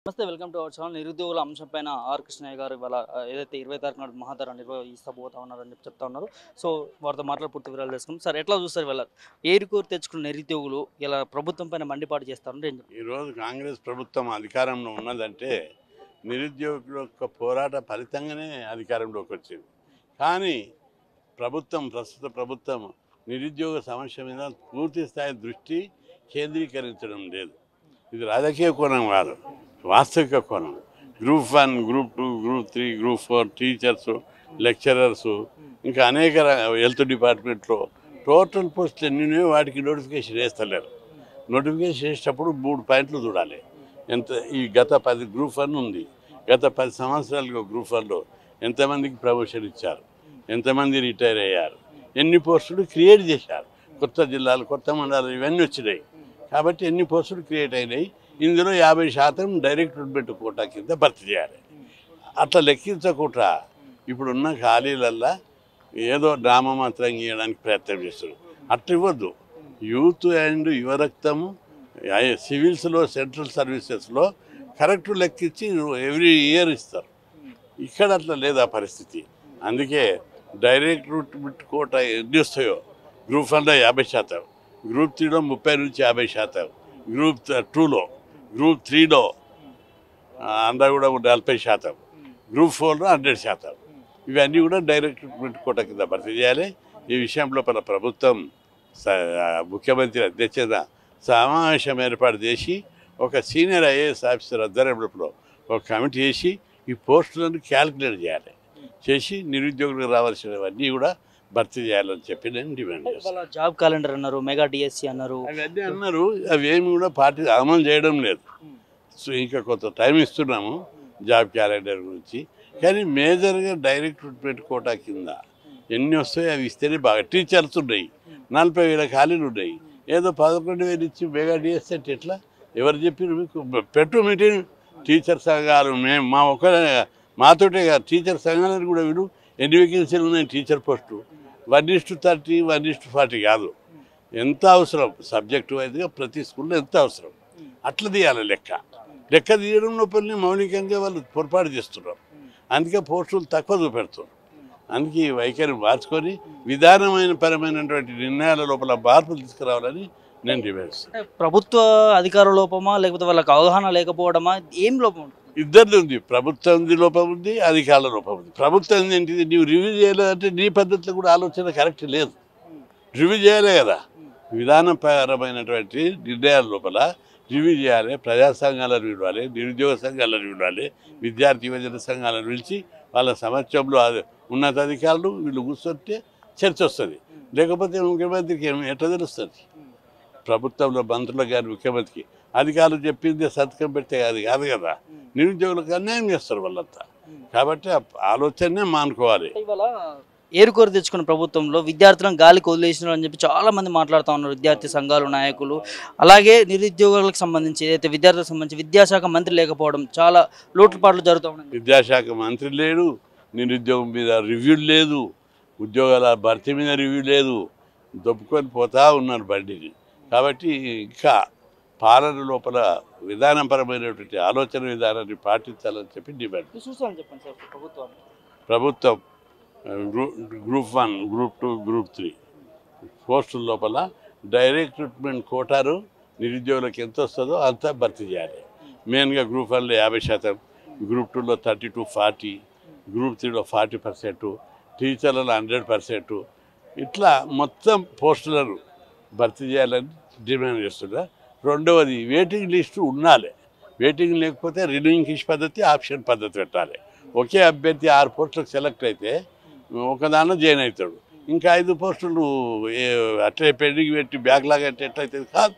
నమస్తే welcome to our channel. నిరుద్యోగుల అంశంపైన are Krishnaiah గారు ఇవాళ ఏదైతే 20 తారీఖు నాడు మహాధరణ నిర్వహిస్తబోతా ఉన్నారని చెప్తా ఉన్నారు. సో వారితో మాట్లాడి పూర్తి వివరాలు తెలుసుకుందాం. సార్, ఎట్లా చూస్తారు ఇవాళ ఏరుకోరు తెచ్చుకున్న నిరుద్యోగులు ఇలా ప్రభుత్వం పైన మండిపాటు చేస్తారంటే ఈరోజు కాంగ్రెస్ ప్రభుత్వం అధికారంలో ఉన్నదంటే నిరుద్యోగుల యొక్క పోరాట ఫలితంగానే అధికారంలోకి వచ్చింది. కానీ ప్రస్తుత ప్రభుత్వం నిరుద్యోగ సమస్య మీద పూర్తి స్థాయి దృష్టి కేంద్రీకరించడం లేదు. ఇది రాజకీయ కోణం కాదు, వాస్తవిక కోణం. Group 1, group 2, group 3, group 4 teachers, lecturers, ఇంకా అనేక హెల్త్ డిపార్ట్మెంట్లో టోటల్ పోస్టులు ఎన్ని వాటికి నోటిఫికేషన్ వేస్తలేరు. నోటిఫికేషన్ వేసేటప్పుడు 3 పాయింట్లు చూడాలి. ఈ గత 10 గ్రూప్ 1 ఉంది, గత 10 సంవత్సరాలుగా గ్రూప్ 1లో ఎంతమందికి ప్రమోషన్ ఇచ్చారు, ఎంతమంది రిటైర్ అయ్యారు, ఎన్ని పోస్టులు క్రియేట్ చేశారు, కొత్త జిల్లాలు, కొత్త మండలాలు ఇవన్నీ వచ్చినాయి. కాబట్టి ఎన్ని పోస్టులు క్రియేట్ అయినాయి, ఇందులో 50% డైరెక్ట్ రిక్రూట్మెంట్ కోటా కింద భర్తీ చేయాలి. అట్లా లెక్కించకుండా ఇప్పుడున్న ఖాళీలల్లా ఏదో నామమాత్రం గీయడానికి ప్రయత్నం చేస్తారు. అట్లా ఇవ్వద్దు. యూత్ అండ్ యువరక్తము సివిల్స్లో, సెంట్రల్ సర్వీసెస్లో కరెక్ట్ లెక్కించి ఎవ్రీ ఇయర్ ఇస్తారు. ఇక్కడ అట్లా లేదు ఆ పరిస్థితి. అందుకే డైరెక్ట్ రిక్రూట్మెంట్ కోటా ఎన్ని వస్తాయో గ్రూప్ 1లో 50%, గ్రూప్ 3లో 30 నుంచి 50%, గ్రూప్ 2లో, గ్రూప్ 3లో అంతా కూడా 40%, గ్రూప్ 4లో 100%. ఇవన్నీ కూడా డైరెక్ట్ రిక్రూట్మెంట్ కోటా కింద భర్తీ చేయాలి. ఈ విషయంలో మన ప్రభుత్వం ముఖ్యమంత్రి అధ్యక్షత సమావేశం ఏర్పాటు చేసి ఒక సీనియర్ ఐఏఎస్ ఆఫీసర్ ఆధ్వర్యంలో ఒక కమిటీ చేసి ఈ పోస్టులను క్యాలిక్యులేట్ చేయాలి. చేసి నిరుద్యోగులకు రావాల్సినవన్నీ కూడా భర్తీ చేయాలని చెప్పి నేను డిమాండ్ చేస్తాను. జాబ్ క్యాలెండర్ అన్నారు, మెగా డిఎస్సి అన్నారు, అవన్నీ అన్నారు. అవి ఏమి కూడా పార్టీ అమలు చేయడం లేదు. సో ఇంకా కొంత టైం ఇస్తున్నాము జాబ్ క్యాలెండర్ గురించి. కానీ మేజర్గా డైరెక్ట్ రిక్రూట్మెంట్ కోటా కింద ఎన్ని వస్తాయో అవి ఇస్తేనే బాగా. టీచర్స్ ఉన్నాయి, 40,000 ఖాళీలు ఉన్నాయి. ఏదో 11,000 ఇచ్చి మెగా డిఎస్సి అంటే ఎట్లా? ఎవరు చెప్పారు మీకు? పెట్టు మీటింగ్ టీచర్ సంఘాలు, మేము మాతోటే కాదు, టీచర్ సంఘాలను కూడా వీడు ఎన్ని వేకెన్సీలు ఉన్నాయి టీచర్ పోస్టు. 1:30, 1:40 కాదు. ఎంత అవసరం సబ్జెక్టు వైజ్గా ప్రతి స్కూల్లో ఎంత అవసరం అట్లా తీయాలి. లెక్క తీయడం లోపల మౌలికంగా వాళ్ళు పొరపాటు చేస్తున్నారు. అందుకే పోస్టులు తక్కువ చూపెడుతున్నారు. అందుకే ఈ వైఖరి మార్చుకొని విధానమైన పరమైనటువంటి నిర్ణయాల లోపల మార్పులు తీసుకురావాలని నేను డిమాండ్ చేస్తాను. ప్రభుత్వ అధికార లోపమా లేకపోతే వాళ్ళకి అవగాహన లేకపోవడమా, ఏం లోపం? ఇద్దరిది ఉంది. ప్రభుత్వంది లోపం ఉంది, అధికారుల లోపం ఉంది. ప్రభుత్వం ఏంటిది? నీవు రివ్యూ చేయలేదంటే నీ పద్ధతిలో కూడా ఆలోచన కరెక్ట్ లేదు. రివ్యూ చేయాలి కదా. విధానపరమైనటువంటి నిర్ణయాల లోపల రివ్యూ చేయాలి. ప్రజా సంఘాలను పిలవాలి, నిరుద్యోగ సంఘాలను పిలవాలి, విద్యార్థి యువజన సంఘాలను పిలిచి వాళ్ళ సమక్షంలో ఉన్నతాధికారులు వీళ్ళు కూర్చుంటే చర్చ వస్తుంది. లేకపోతే ముఖ్యమంత్రికి ఎట్లా తెలుస్తుంది? ప్రభుత్వంలో మంత్రులకు కానీ ముఖ్యమంత్రికి అధికారులు చెప్పింది సంతకం పెడితే అది కాదు కదా. నిరుద్యోగులకు అన్యాయం చేస్తారు వాళ్ళంతా. కాబట్టి ఆలోచనే మానుకోవాలి. ఇవాళ ఏరుకోరు తెచ్చుకున్న ప్రభుత్వంలో విద్యార్థులను గాలికి వదిలేసినారు అని చెప్పి చాలా మంది మాట్లాడుతూ ఉన్నారు, విద్యార్థి సంఘాలు నాయకులు. అలాగే నిరుద్యోగులకు సంబంధించి ఏదైతే విద్యార్థులకు సంబంధించి విద్యాశాఖ మంత్రి లేకపోవడం, చాలా లోటుపాట్లు జరుగుతూ ఉన్నాయి. విద్యాశాఖ మంత్రి లేడు, నిరుద్యోగం మీద రివ్యూ లేదు, ఉద్యోగాల భర్తీ మీద రివ్యూ లేదు, దొబ్బుకొని పోతా ఉన్నారు బండిని. కాబట్టి ఇంకా పాలన లోపల విధానపరమైనటువంటి ఆలోచన విధానాన్ని పాటించాలని చెప్పి డిమాండ్. ప్రభుత్వం గ్రూప్ 1, గ్రూప్ 2, గ్రూప్ 3 పోస్టుల లోపల డైరెక్ట్ రిక్రూట్మెంట్ కోటాను నిరుద్యోగులకు ఎంత వస్తుందో అంతా భర్తీ చేయాలి. మెయిన్గా గ్రూప్ 1లో 50%, గ్రూప్ 2లో 30-40, గ్రూప్ 3లో 40%, టీచర్లలో 100%. ఇట్లా మొత్తం పోస్టులను భర్తీ చేయాలని డిమాండ్ చేస్తున్నా. రెండవది, వెయిటింగ్ లిస్టు ఉండాలి. వెయిటింగ్ లేకపోతే రిన్యూయింగ్ పద్ధతి, ఆప్షన్ పద్ధతి పెట్టాలి. ఒకే అభ్యర్థి 6 పోస్టులకు సెలెక్ట్ అయితే ఒక దానిలో జాయిన్ అవుతాడు. ఇంకా 5 పోస్టులు అట్లే పెండింగ్ పెట్టి బ్యాక్లాగ్ అంటే ఎట్లయితే కాదు.